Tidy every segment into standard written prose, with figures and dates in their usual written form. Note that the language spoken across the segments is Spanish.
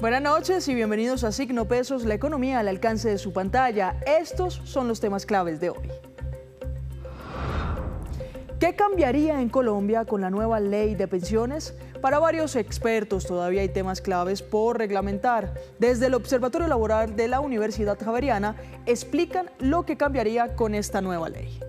Buenas noches y bienvenidos a Signo Pesos, la economía al alcance de su pantalla. Estos son los temas claves de hoy. ¿Qué cambiaría en Colombia con la nueva ley de pensiones? Para varios expertos todavía hay temas claves por reglamentar. Desde el Observatorio Laboral de la Universidad Javeriana explican lo que cambiaría con esta nueva ley.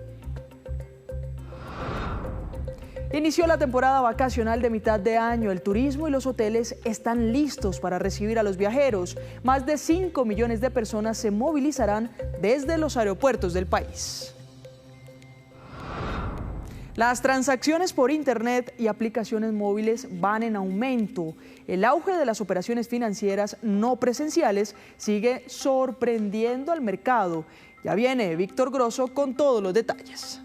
Inició la temporada vacacional de mitad de año. El turismo y los hoteles están listos para recibir a los viajeros. Más de 5 millones de personas se movilizarán desde los aeropuertos del país. Las transacciones por Internet y aplicaciones móviles van en aumento. El auge de las operaciones financieras no presenciales sigue sorprendiendo al mercado. Ya viene Víctor Grosso con todos los detalles.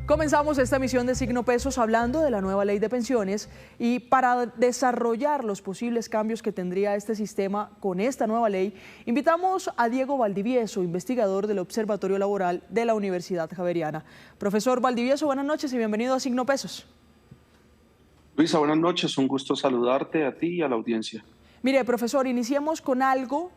Comenzamos esta emisión de Signo Pesos hablando de la nueva ley de pensiones y para desarrollar los posibles cambios que tendría este sistema con esta nueva ley, invitamos a Diego Valdivieso, investigador del Observatorio Laboral de la Universidad Javeriana. Profesor Valdivieso, buenas noches y bienvenido a Signo Pesos. Luisa, buenas noches, un gusto saludarte a ti y a la audiencia. Mire, profesor, iniciemos con algo.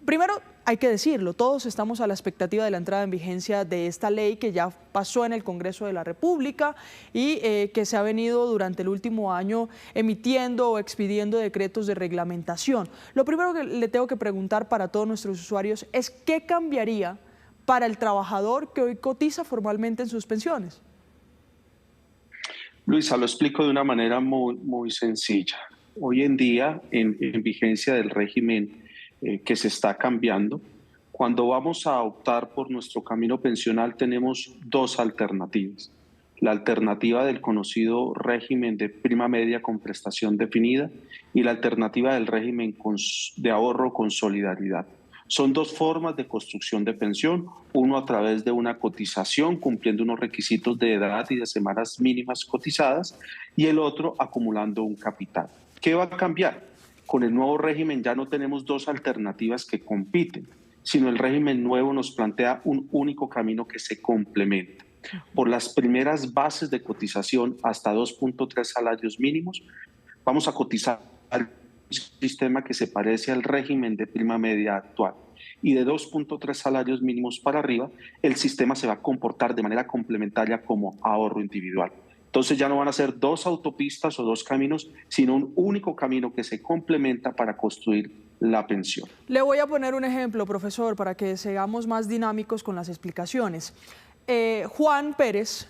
Primero, hay que decirlo, todos estamos a la expectativa de la entrada en vigencia de esta ley que ya pasó en el Congreso de la República y que se ha venido durante el último año emitiendo o expidiendo decretos de reglamentación. Lo primero que le tengo que preguntar para todos nuestros usuarios es ¿qué cambiaría para el trabajador que hoy cotiza formalmente en sus pensiones? Luisa, lo explico de una manera muy sencilla. Hoy en día, en vigencia del régimen que se está cambiando, cuando vamos a optar por nuestro camino pensional tenemos dos alternativas. La alternativa del conocido régimen de prima media con prestación definida y la alternativa del régimen de ahorro con solidaridad. Son dos formas de construcción de pensión, uno a través de una cotización cumpliendo unos requisitos de edad y de semanas mínimas cotizadas y el otro acumulando un capital. ¿Qué va a cambiar? Con el nuevo régimen ya no tenemos dos alternativas que compiten, sino el régimen nuevo nos plantea un único camino que se complementa. Por las primeras bases de cotización hasta 2.3 salarios mínimos, vamos a cotizar un sistema que se parece al régimen de prima media actual. Y de 2.3 salarios mínimos para arriba, el sistema se va a comportar de manera complementaria como ahorro individual. Entonces ya no van a ser dos autopistas o dos caminos, sino un único camino que se complementa para construir la pensión. Le voy a poner un ejemplo, profesor, para que seamos más dinámicos con las explicaciones. Juan Pérez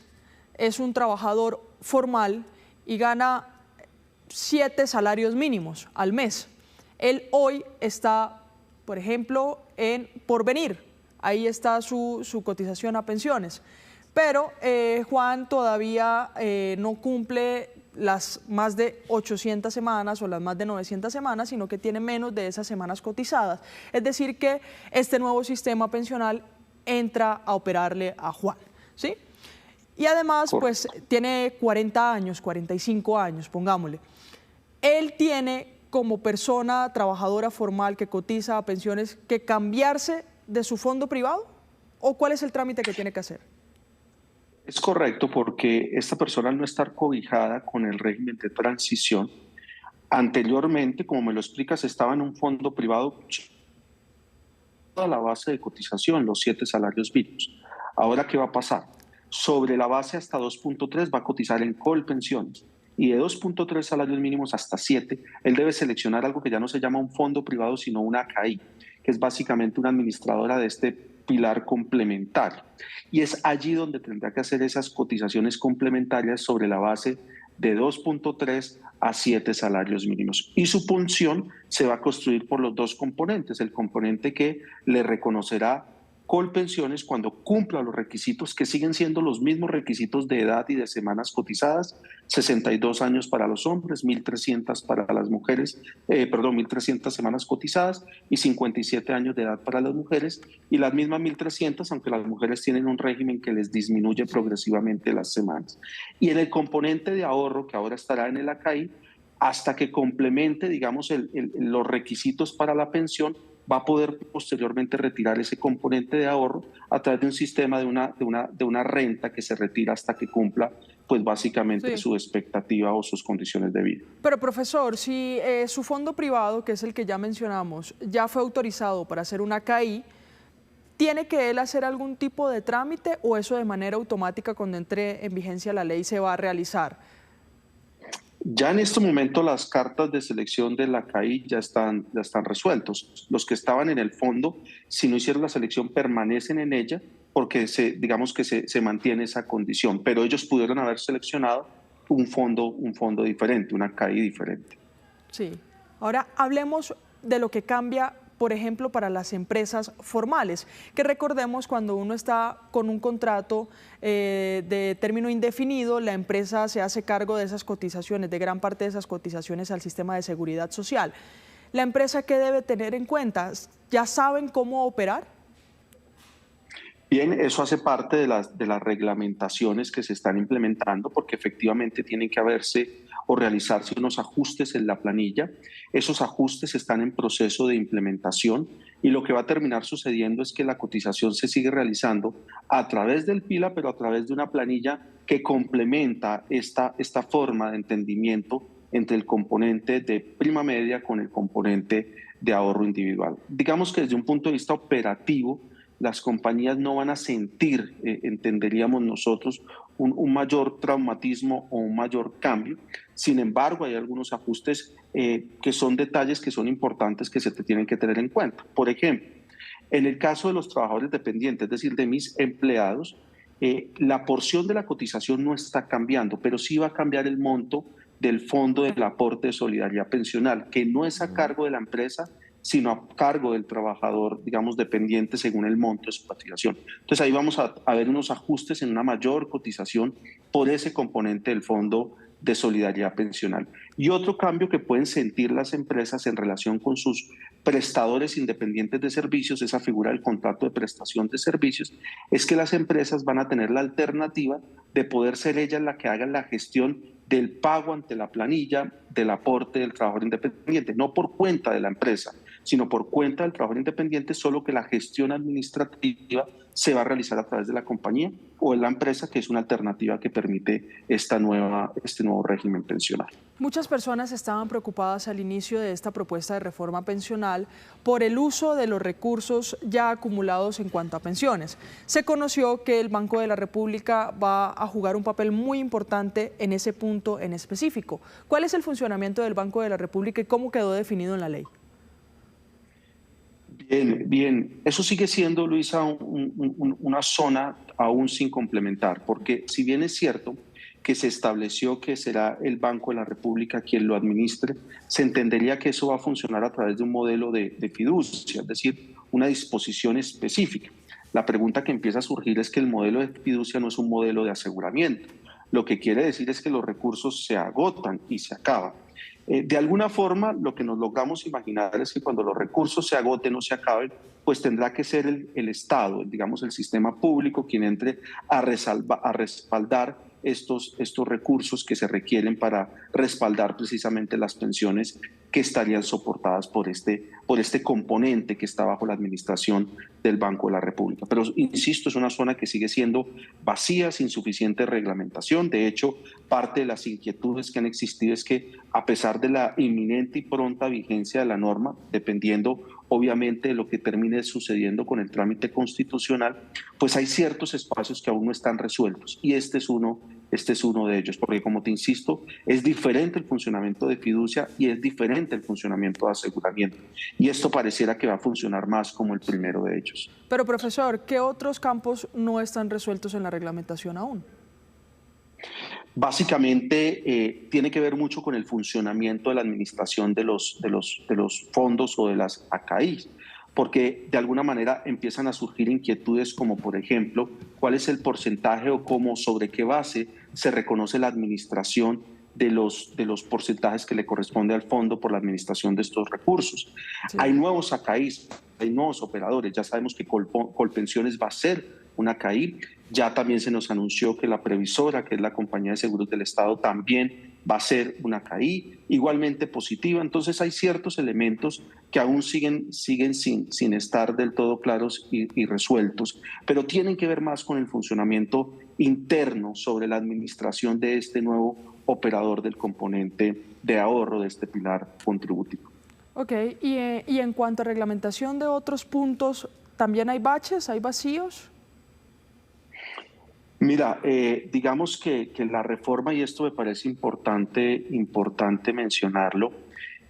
es un trabajador formal y gana 7 salarios mínimos al mes. Él hoy está, por ejemplo, en Porvenir. Ahí está su cotización a pensiones. Pero Juan todavía no cumple las más de 800 semanas o las más de 900 semanas, sino que tiene menos de esas semanas cotizadas. Es decir que este nuevo sistema pensional entra a operarle a Juan, ¿sí? Y además, pues, tiene 40 años, 45 años, pongámosle. Él tiene, como persona trabajadora formal que cotiza a pensiones, que cambiarse de su fondo privado, ¿o cuál es el trámite que tiene que hacer? Es correcto, porque esta persona al no estar cobijada con el régimen de transición, anteriormente, como me lo explicas, estaba en un fondo privado toda la base de cotización, los 7 salarios mínimos. Ahora, ¿qué va a pasar? Sobre la base hasta 2.3 va a cotizar en Colpensiones y de 2.3 salarios mínimos hasta 7, él debe seleccionar algo que ya no se llama un fondo privado, sino una ACAI, que es básicamente una administradora de este pilar complementario. Y es allí donde tendrá que hacer esas cotizaciones complementarias sobre la base de 2.3 a 7 salarios mínimos. Y su punción se va a construir por los dos componentes, el componente que le reconocerá Colpensiones cuando cumpla los requisitos, que siguen siendo los mismos requisitos de edad y de semanas cotizadas, 62 años para los hombres, 1.300 para las mujeres, 1.300 semanas cotizadas y 57 años de edad para las mujeres, y las mismas 1.300, aunque las mujeres tienen un régimen que les disminuye progresivamente las semanas. Y en el componente de ahorro, que ahora estará en el ACAI, hasta que complemente, digamos, los requisitos para la pensión, va a poder posteriormente retirar ese componente de ahorro a través de un sistema de una renta que se retira hasta que cumpla pues básicamente Sí. su expectativa o sus condiciones de vida. Pero profesor, si su fondo privado, que es el que ya mencionamos, ya fue autorizado para hacer una AKI, ¿tiene que él hacer algún tipo de trámite o eso de manera automática cuando entre en vigencia la ley se va a realizar? Ya en este momento las cartas de selección de la CAI ya están resueltos. Los que estaban en el fondo, si no hicieron la selección, permanecen en ella porque digamos que se mantiene esa condición, pero ellos pudieron haber seleccionado un fondo diferente, una CAI diferente. Sí. Ahora hablemos de lo que cambia, por ejemplo, para las empresas formales, que recordemos cuando uno está con un contrato de término indefinido, la empresa se hace cargo de esas cotizaciones, de gran parte de esas cotizaciones al sistema de seguridad social. ¿La empresa qué debe tener en cuenta? ¿Ya saben cómo operar? Bien, eso hace parte de las reglamentaciones que se están implementando porque efectivamente tienen que haberse o realizarse unos ajustes en la planilla. Esos ajustes están en proceso de implementación y lo que va a terminar sucediendo es que la cotización se sigue realizando a través del PILA, pero a través de una planilla que complementa esta forma de entendimiento entre el componente de prima media con el componente de ahorro individual. Digamos que desde un punto de vista operativo, las compañías no van a sentir, entenderíamos nosotros, mayor traumatismo o un mayor cambio. Sin embargo, hay algunos ajustes que son detalles que son importantes que se te tienen que tener en cuenta. Por ejemplo, en el caso de los trabajadores dependientes, es decir, de mis empleados, la porción de la cotización no está cambiando, pero sí va a cambiar el monto del fondo del aporte de solidaridad pensional, que no es a cargo de la empresa, sino a cargo del trabajador, digamos, dependiente según el monto de su cotización. Entonces ahí vamos a ver unos ajustes en una mayor cotización por ese componente del fondo de solidaridad pensional. Y otro cambio que pueden sentir las empresas en relación con sus prestadores independientes de servicios, esa figura del contrato de prestación de servicios, es que las empresas van a tener la alternativa de poder ser ellas las que hagan la gestión del pago ante la planilla del aporte del trabajador independiente, no por cuenta de la empresa, sino por cuenta del trabajador independiente, solo que la gestión administrativa se va a realizar a través de la compañía o en la empresa, que es una alternativa que permite este nuevo régimen pensional. Muchas personas estaban preocupadas al inicio de esta propuesta de reforma pensional por el uso de los recursos ya acumulados en cuanto a pensiones. Se conoció que el Banco de la República va a jugar un papel muy importante en ese punto en específico. ¿Cuál es el funcionamiento del Banco de la República y cómo quedó definido en la ley? Bien, bien. Eso sigue siendo, Luisa, una zona aún sin complementar, porque si bien es cierto que se estableció que será el Banco de la República quien lo administre, se entendería que eso va a funcionar a través de un modelo de fiducia, es decir, una disposición específica. La pregunta que empieza a surgir es que el modelo de fiducia no es un modelo de aseguramiento. Lo que quiere decir es que los recursos se agotan y se acaban. De alguna forma, lo que nos logramos imaginar es que cuando los recursos se agoten o se acaben, pues tendrá que ser el Estado, digamos el sistema público, quien entre a respaldar estos recursos que se requieren para respaldar precisamente las pensiones que estarían soportadas por este componente que está bajo la administración del Banco de la República. Pero, insisto, es una zona que sigue siendo vacía, sin suficiente reglamentación. De hecho, parte de las inquietudes que han existido es que, a pesar de la inminente y pronta vigencia de la norma, dependiendo obviamente de lo que termine sucediendo con el trámite constitucional, pues hay ciertos espacios que aún no están resueltos y este es uno de ellos, porque como te insisto, es diferente el funcionamiento de fiducia y es diferente el funcionamiento de aseguramiento y esto pareciera que va a funcionar más como el primero de ellos. Pero profesor, ¿qué otros campos no están resueltos en la reglamentación aún? Básicamente tiene que ver mucho con el funcionamiento de la administración de los fondos o de las AKI, porque de alguna manera empiezan a surgir inquietudes como, por ejemplo, cuál es el porcentaje o cómo, sobre qué base se reconoce la administración de los porcentajes que le corresponde al fondo por la administración de estos recursos. Sí. Hay nuevos AKIs, hay nuevos operadores, ya sabemos que Colpensiones va a ser una AKI. Ya también se nos anunció que la previsora, que es la compañía de seguros del Estado, también va a ser una CAI igualmente positiva. Entonces hay ciertos elementos que aún siguen sin estar del todo claros y resueltos, pero tienen que ver más con el funcionamiento interno sobre la administración de este nuevo operador del componente de ahorro de este pilar contributivo. Ok, y en cuanto a reglamentación de otros puntos, ¿también hay baches, hay vacíos? Mira, digamos que la reforma, y esto me parece importante mencionarlo,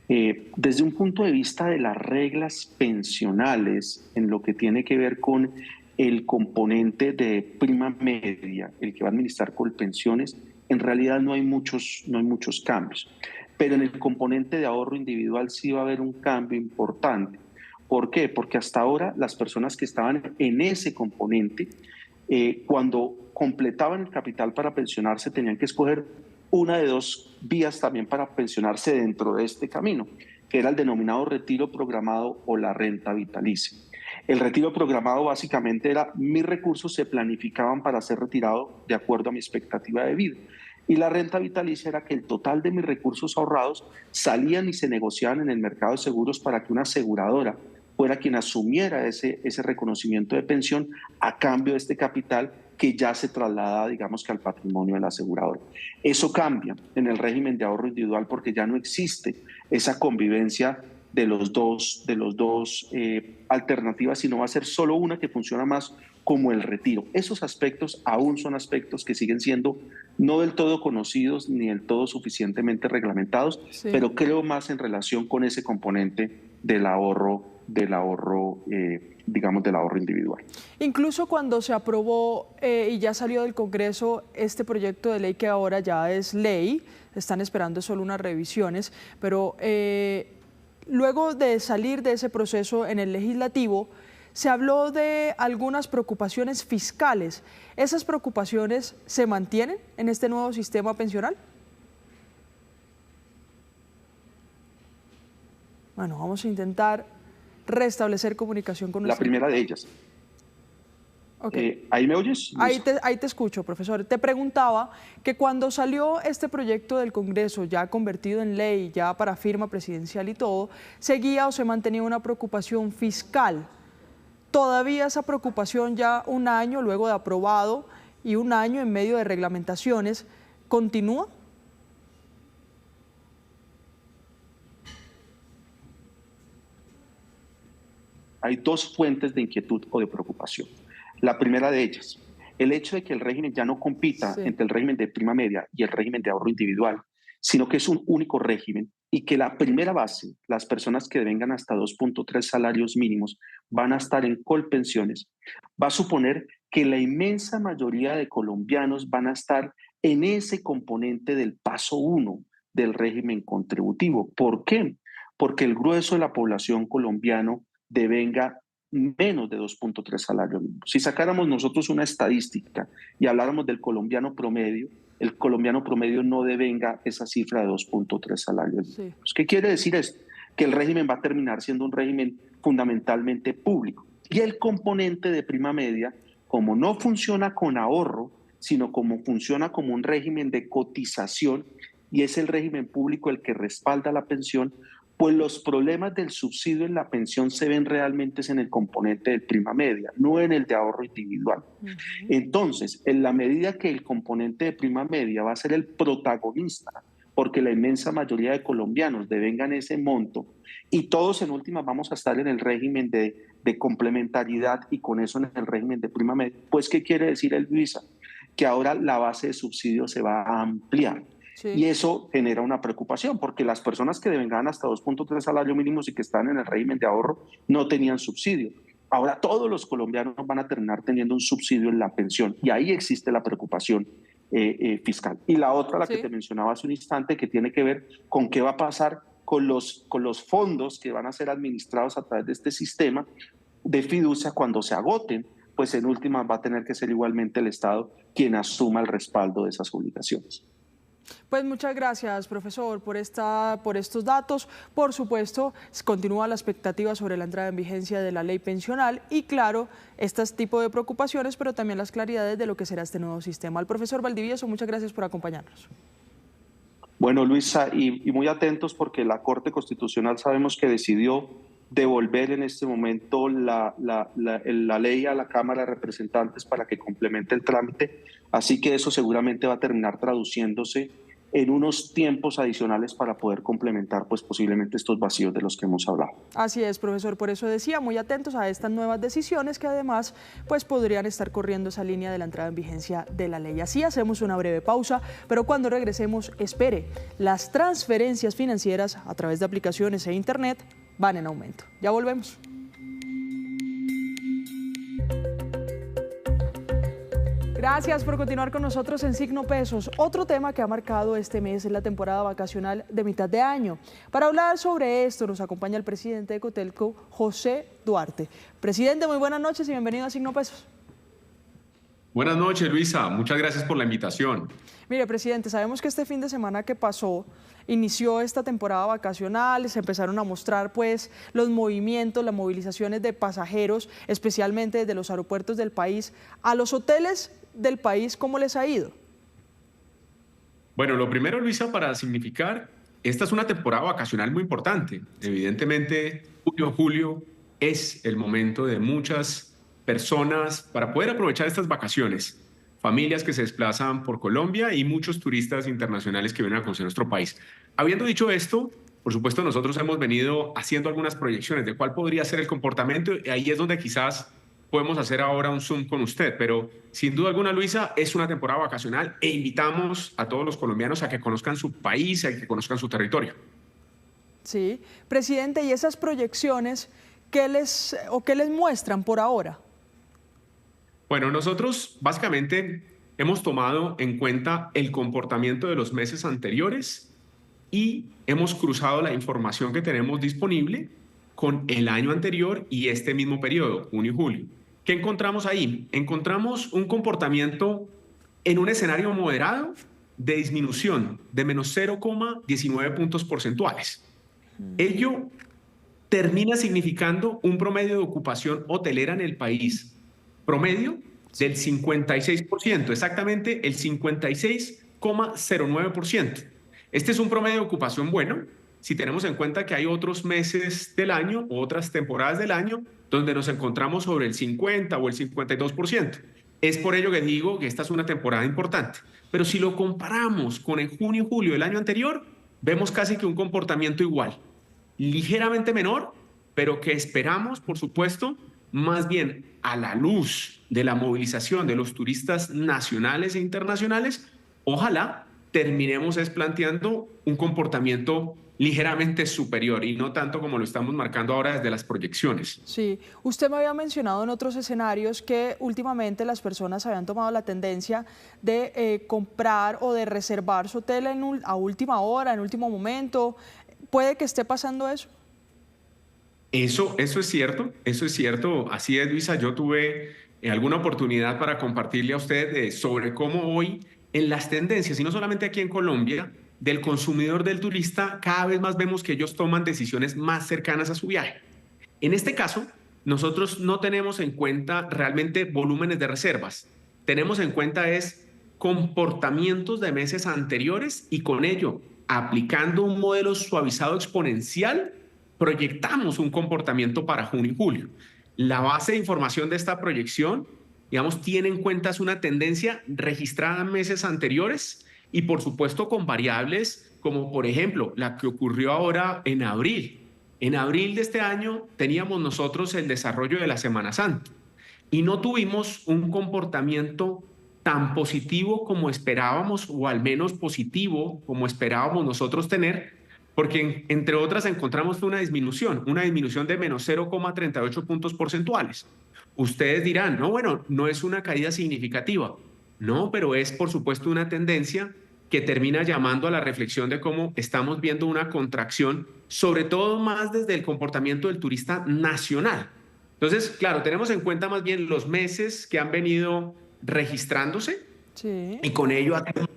desde un punto de vista de las reglas pensionales, en lo que tiene que ver con el componente de prima media, el que va a administrar Colpensiones, en realidad no hay muchos cambios. Pero en el componente de ahorro individual sí va a haber un cambio importante. ¿Por qué? Porque hasta ahora las personas que estaban en ese componente, cuando completaban el capital para pensionarse, tenían que escoger una de dos vías también para pensionarse dentro de este camino, que era el denominado retiro programado o la renta vitalicia. El retiro programado básicamente era: mis recursos se planificaban para ser retirado de acuerdo a mi expectativa de vida. Y la renta vitalicia era que el total de mis recursos ahorrados salían y se negociaban en el mercado de seguros para que una aseguradora fuera quien asumiera ese reconocimiento de pensión a cambio de este capital que ya se traslada, digamos que al patrimonio de la aseguradora. Eso cambia en el régimen de ahorro individual porque ya no existe esa convivencia de los dos alternativas, sino va a ser solo una que funciona más como el retiro. Esos aspectos aún son aspectos que siguen siendo no del todo conocidos ni del todo suficientemente reglamentados, sí, pero creo más en relación con ese componente del ahorro digamos, del ahorro individual. Incluso cuando se aprobó y ya salió del Congreso este proyecto de ley que ahora ya es ley, están esperando solo unas revisiones, pero luego de salir de ese proceso en el legislativo, se habló de algunas preocupaciones fiscales. ¿Esas preocupaciones se mantienen en este nuevo sistema pensional? Bueno, vamos a intentar restablecer comunicación con la primera de ellas. Okay. ¿Ahí me oyes? Ahí te escucho, profesor. Te preguntaba que cuando salió este proyecto del Congreso, ya convertido en ley, ya para firma presidencial y todo, ¿seguía o se mantenía una preocupación fiscal? ¿Todavía esa preocupación, ya un año luego de aprobado y un año en medio de reglamentaciones, continúa? Hay dos fuentes de inquietud o de preocupación. La primera de ellas, el hecho de que el régimen ya no compita entre el régimen de prima media y el régimen de ahorro individual, sino que es un único régimen y que la primera base, las personas que devengan hasta 2.3 salarios mínimos van a estar en Colpensiones, va a suponer que la inmensa mayoría de colombianos van a estar en ese componente del paso 1 del régimen contributivo. ¿Por qué? Porque el grueso de la población colombiano devenga menos de 2.3 salarios mínimos. Si sacáramos nosotros una estadística y habláramos del colombiano promedio, el colombiano promedio no devenga esa cifra de 2.3 salarios mínimos. Sí. ¿Qué quiere decir esto? Que el régimen va a terminar siendo un régimen fundamentalmente público. Y el componente de prima media, como no funciona con ahorro, sino como funciona como un régimen de cotización, y es el régimen público el que respalda la pensión, pues los problemas del subsidio en la pensión se ven realmente en el componente de prima media, no en el de ahorro individual. Entonces, en la medida que el componente de prima media va a ser el protagonista, porque la inmensa mayoría de colombianos devengan ese monto, y todos en última vamos a estar en el régimen de complementariedad y con eso en el régimen de prima media, pues ¿qué quiere decir el Luisa? Que ahora la base de subsidio se va a ampliar. Sí. Y eso genera una preocupación, porque las personas que devengan hasta 2.3 salarios mínimos y que están en el régimen de ahorro no tenían subsidio. Ahora todos los colombianos van a terminar teniendo un subsidio en la pensión y ahí existe la preocupación fiscal. Y la otra, la que te mencionaba hace un instante, que tiene que ver con qué va a pasar con los fondos que van a ser administrados a través de este sistema de fiducia cuando se agoten, pues en última va a tener que ser igualmente el Estado quien asuma el respaldo de esas obligaciones. Pues muchas gracias, profesor, por estos datos. Por supuesto, continúa la expectativa sobre la entrada en vigencia de la ley pensional y, claro, este tipo de preocupaciones, pero también las claridades de lo que será este nuevo sistema. Al profesor Valdivieso, muchas gracias por acompañarnos. Bueno, Luisa, y muy atentos porque la Corte Constitucional sabemos que decidió devolver en este momento la ley a la Cámara de Representantes para que complemente el trámite, así que eso seguramente va a terminar traduciéndose en unos tiempos adicionales para poder complementar pues posiblemente estos vacíos de los que hemos hablado. Así es, profesor, por eso decía, muy atentos a estas nuevas decisiones que además pues podrían estar corriendo esa línea de la entrada en vigencia de la ley. Así hacemos una breve pausa, pero cuando regresemos, espere, las transferencias financieras a través de aplicaciones e internet van en aumento. Ya volvemos. Gracias por continuar con nosotros en Signo Pesos. Otro tema que ha marcado este mes es la temporada vacacional de mitad de año. Para hablar sobre esto nos acompaña el presidente de Cotelco, José Duarte. Presidente, muy buenas noches y bienvenido a Signo Pesos. Buenas noches, Luisa. Muchas gracias por la invitación. Mire, presidente, sabemos que este fin de semana que pasó inició esta temporada vacacional, se empezaron a mostrar pues los movimientos, las movilizaciones de pasajeros, especialmente desde los aeropuertos del país a los hoteles del país. ¿Cómo les ha ido? Bueno, lo primero, Luisa, para significar, esta es una temporada vacacional muy importante. Evidentemente, julio es el momento de muchas personas para poder aprovechar estas vacaciones. Familias que se desplazan por Colombia y muchos turistas internacionales que vienen a conocer nuestro país. Habiendo dicho esto, por supuesto, nosotros hemos venido haciendo algunas proyecciones de cuál podría ser el comportamiento, y ahí es donde quizás podemos hacer ahora un Zoom con usted, pero sin duda alguna, Luisa, es una temporada vacacional e invitamos a todos los colombianos a que conozcan su país, a que conozcan su territorio. Sí, presidente, ¿y esas proyecciones qué les muestran por ahora? Bueno, nosotros básicamente hemos tomado en cuenta el comportamiento de los meses anteriores y hemos cruzado la información que tenemos disponible con el año anterior y este mismo periodo, junio y julio. ¿Qué encontramos ahí? Encontramos un comportamiento en un escenario moderado de disminución de menos 0,19 puntos porcentuales. Ello termina significando un promedio de ocupación hotelera en el país promedio del 56%, exactamente el 56,09%. Este es un promedio de ocupación bueno, si tenemos en cuenta que hay otros meses del año, otras temporadas del año, donde nos encontramos sobre el 50 o el 52%. Es por ello que digo que esta es una temporada importante. Pero si lo comparamos con el junio y julio del año anterior, vemos casi que un comportamiento igual, ligeramente menor, pero que esperamos, por supuesto, más bien a la luz de la movilización de los turistas nacionales e internacionales, ojalá terminemos planteando un comportamiento ligeramente superior y no tanto como lo estamos marcando ahora desde las proyecciones. Sí, usted me había mencionado en otros escenarios que últimamente las personas habían tomado la tendencia de comprar o de reservar su hotel a última hora, en último momento. ¿Puede que esté pasando eso? Eso es cierto, así es, Luisa. Yo tuve alguna oportunidad para compartirle a usted sobre cómo hoy en las tendencias, y no solamente aquí en Colombia, del consumidor, del turista, cada vez más vemos que ellos toman decisiones más cercanas a su viaje. En este caso, nosotros no tenemos en cuenta realmente volúmenes de reservas, tenemos en cuenta comportamientos de meses anteriores y con ello, aplicando un modelo suavizado exponencial, proyectamos un comportamiento para junio y julio. La base de información de esta proyección, digamos, tiene en cuenta una tendencia registrada en meses anteriores y, por supuesto, con variables como, por ejemplo, la que ocurrió ahora en abril. En abril de este año teníamos nosotros el desarrollo de la Semana Santa y no tuvimos un comportamiento tan positivo como esperábamos, o al menos positivo como esperábamos nosotros tener, porque entre otras encontramos una disminución de menos 0,38 puntos porcentuales. Ustedes dirán, no, bueno, no es una caída significativa. No, pero es por supuesto una tendencia que termina llamando a la reflexión de cómo estamos viendo una contracción, sobre todo más desde el comportamiento del turista nacional. Entonces, claro, tenemos en cuenta más bien los meses que han venido registrándose, sí, y con ello hacemos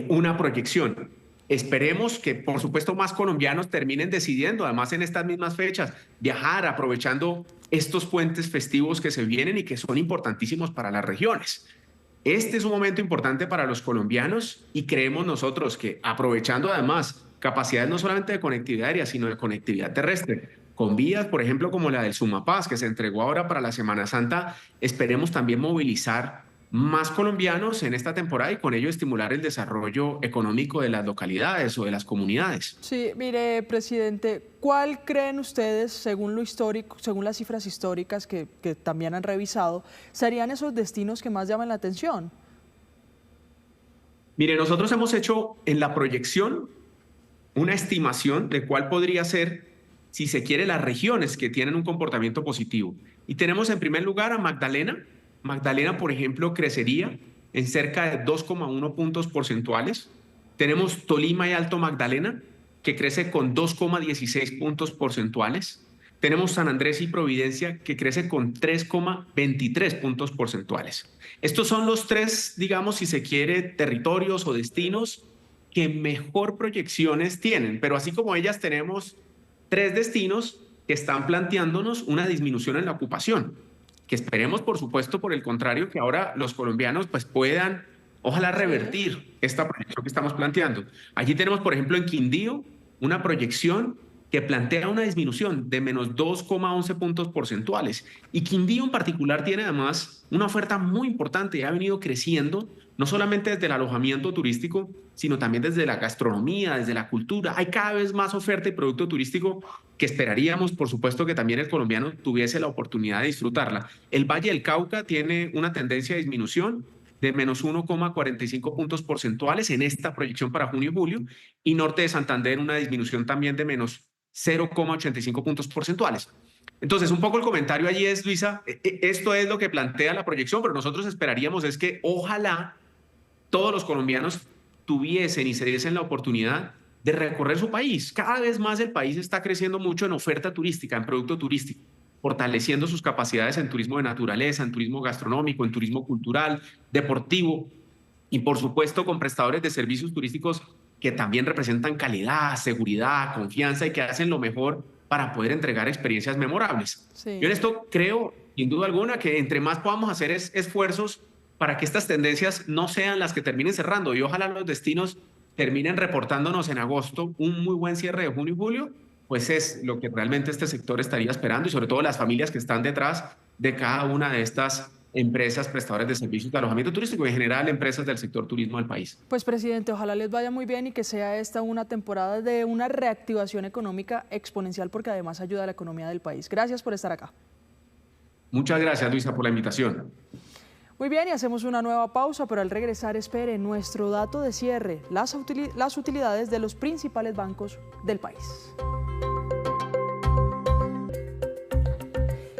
una proyección. Esperemos que, por supuesto, más colombianos terminen decidiendo, además en estas mismas fechas, viajar aprovechando estos puentes festivos que se vienen y que son importantísimos para las regiones. Este es un momento importante para los colombianos y creemos nosotros que aprovechando además capacidades no solamente de conectividad aérea, sino de conectividad terrestre, con vías, por ejemplo, como la del Sumapaz, que se entregó ahora para la Semana Santa, esperemos también movilizar más colombianos en esta temporada y con ello estimular el desarrollo económico de las localidades o de las comunidades. Sí, mire, presidente, ¿cuál creen ustedes, según lo histórico, según las cifras históricas que también han revisado, serían esos destinos que más llaman la atención? Mire, nosotros hemos hecho en la proyección una estimación de cuál podría ser, si se quiere, las regiones que tienen un comportamiento positivo. Y tenemos en primer lugar a Magdalena. Magdalena, por ejemplo, crecería en cerca de 2,1 puntos porcentuales. Tenemos Tolima y Alto Magdalena, que crece con 2,16 puntos porcentuales. Tenemos San Andrés y Providencia, que crece con 3,23 puntos porcentuales. Estos son los tres, digamos, si se quiere, territorios o destinos que mejor proyecciones tienen. Pero así como ellas, tenemos tres destinos que están planteándonos una disminución en la ocupación, que esperemos, por supuesto, por el contrario, que ahora los colombianos pues puedan, ojalá, revertir esta proyección que estamos planteando. Allí tenemos, por ejemplo, en Quindío, una proyección que plantea una disminución de menos 2,11 puntos porcentuales. Y Quindío en particular tiene además una oferta muy importante y ha venido creciendo, no solamente desde el alojamiento turístico, sino también desde la gastronomía, desde la cultura. Hay cada vez más oferta y producto turístico que esperaríamos, por supuesto, que también el colombiano tuviese la oportunidad de disfrutarla. El Valle del Cauca tiene una tendencia de disminución de menos 1,45 puntos porcentuales en esta proyección para junio y julio, y Norte de Santander una disminución también de menos 0,85 puntos porcentuales. Entonces, un poco el comentario allí es, Luisa, esto es lo que plantea la proyección, pero nosotros esperaríamos es que ojalá todos los colombianos tuviesen y se diesen la oportunidad de recorrer su país. Cada vez más el país está creciendo mucho en oferta turística, en producto turístico, fortaleciendo sus capacidades en turismo de naturaleza, en turismo gastronómico, en turismo cultural, deportivo y, por supuesto, con prestadores de servicios turísticos que también representan calidad, seguridad, confianza y que hacen lo mejor para poder entregar experiencias memorables. Sí. Yo en esto creo, sin duda alguna, que entre más podamos hacer esfuerzos para que estas tendencias no sean las que terminen cerrando, y ojalá los destinos terminen reportándonos en agosto un muy buen cierre de junio y julio, pues es lo que realmente este sector estaría esperando, y sobre todo las familias que están detrás de cada una de estas empresas prestadoras de servicios de alojamiento turístico y en general empresas del sector turismo del país. Pues, presidente, ojalá les vaya muy bien y que sea esta una temporada de una reactivación económica exponencial, porque además ayuda a la economía del país. Gracias por estar acá. Muchas gracias, Luisa, por la invitación. Muy bien, y hacemos una nueva pausa, pero al regresar espere nuestro dato de cierre, las utilidades de los principales bancos del país.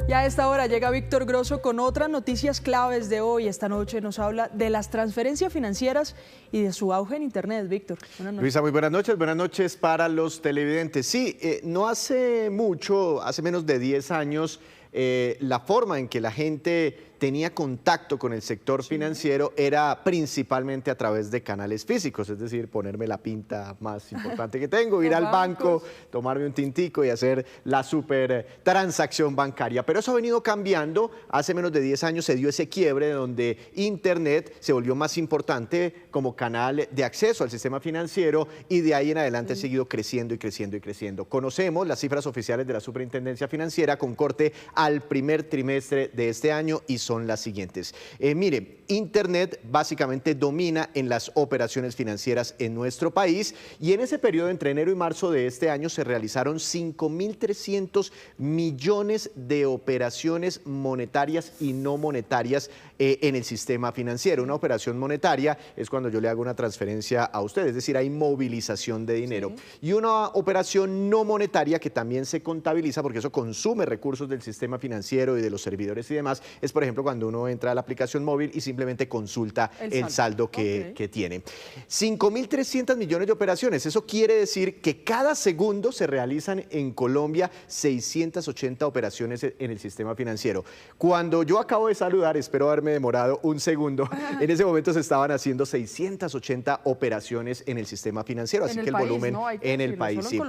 Y a esta hora llega Víctor Grosso con otras noticias claves de hoy. Esta noche nos habla de las transferencias financieras y de su auge en Internet. Víctor, buenas noches. Luisa, muy buenas noches para los televidentes. Sí, no hace mucho, hace menos de 10 años, la forma en que la gente tenía contacto con el sector financiero era principalmente a través de canales físicos, es decir, ponerme la pinta más importante que tengo, ir al banco, tomarme un tintico y hacer la super transacción bancaria. Pero eso ha venido cambiando. Hace menos de 10 años se dio ese quiebre donde Internet se volvió más importante como canal de acceso al sistema financiero, y de ahí en adelante ha seguido creciendo y creciendo y creciendo. Conocemos las cifras oficiales de la Superintendencia Financiera con corte al primer trimestre de este año y son las siguientes. Mire, Internet básicamente domina en las operaciones financieras en nuestro país, y en ese periodo entre enero y marzo de este año se realizaron 5.300 millones de operaciones monetarias y no monetarias en el sistema financiero. Una operación monetaria es cuando yo le hago una transferencia a usted, es decir, hay movilización de dinero. Sí. Y una operación no monetaria, que también se contabiliza porque eso consume recursos del sistema financiero y de los servidores y demás, es por ejemplo cuando uno entra a la aplicación móvil y simplemente consulta el saldo que tiene. 5.300 millones de operaciones, eso quiere decir que cada segundo se realizan en Colombia 680 operaciones en el sistema financiero. Cuando yo acabo de saludar, espero haberme demorado un segundo, en ese momento se estaban haciendo 680 operaciones en el sistema financiero, así que el volumen en el país, sí.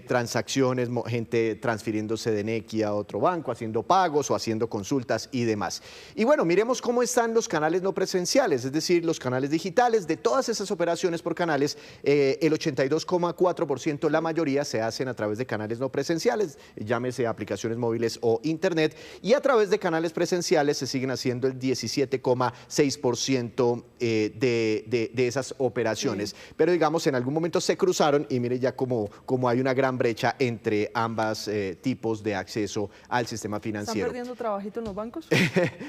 Transacciones, gente transfiriéndose de Nequi a otro banco, banco, haciendo pagos o haciendo consultas y demás. Y bueno, miremos cómo están los canales no presenciales, es decir, los canales digitales. De todas esas operaciones por canales, el 82,4%, la mayoría, se hacen a través de canales no presenciales, llámese aplicaciones móviles o internet, y a través de canales presenciales se siguen haciendo el 17,6% de esas operaciones. Sí. Pero digamos, en algún momento se cruzaron y mire ya como hay una gran brecha entre ambas tipos de acceso al sistema financiero. ¿Están perdiendo trabajito en los bancos?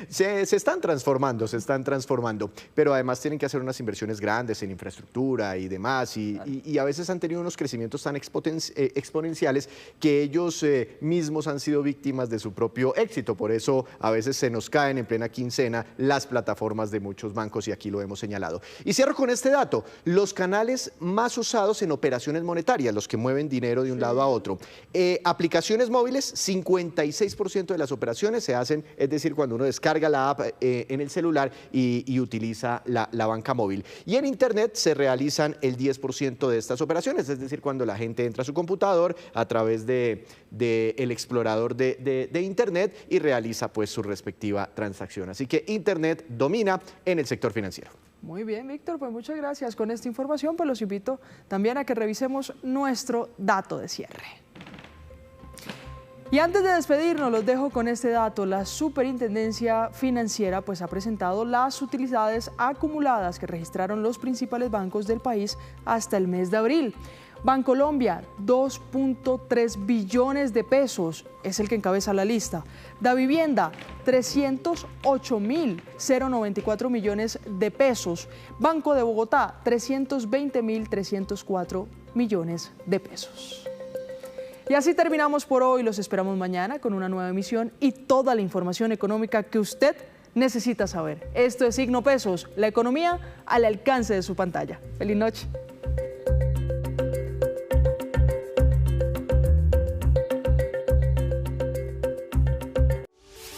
se están transformando, pero además tienen que hacer unas inversiones grandes en infraestructura y demás, y a veces han tenido unos crecimientos tan exponenciales que ellos mismos han sido víctimas de su propio éxito. Por eso a veces se nos caen en plena quincena las plataformas de muchos bancos, y aquí lo hemos señalado. Y cierro con este dato: los canales más usados en operaciones monetarias, los que mueven dinero de un lado a otro. Aplicaciones móviles, 56% de las operaciones se hacen, es decir, cuando uno descarga la app en el celular y utiliza la banca móvil. Y en internet se realizan el 10% de estas operaciones, es decir, cuando la gente entra a su computador a través del explorador de internet y realiza pues su respectiva transacción. Así que internet domina en el sector financiero. Muy bien, Víctor, pues muchas gracias. Con esta información pues los invito también a que revisemos nuestro dato de cierre. Y antes de despedirnos, los dejo con este dato. La Superintendencia Financiera pues ha presentado las utilidades acumuladas que registraron los principales bancos del país hasta el mes de abril. Bancolombia, 2.3 billones de pesos, es el que encabeza la lista. Davivienda, 308.094 millones de pesos. Banco de Bogotá, 320.304 millones de pesos. Y así terminamos por hoy. Los esperamos mañana con una nueva emisión y toda la información económica que usted necesita saber. Esto es Signo Pesos, la economía al alcance de su pantalla. Feliz noche.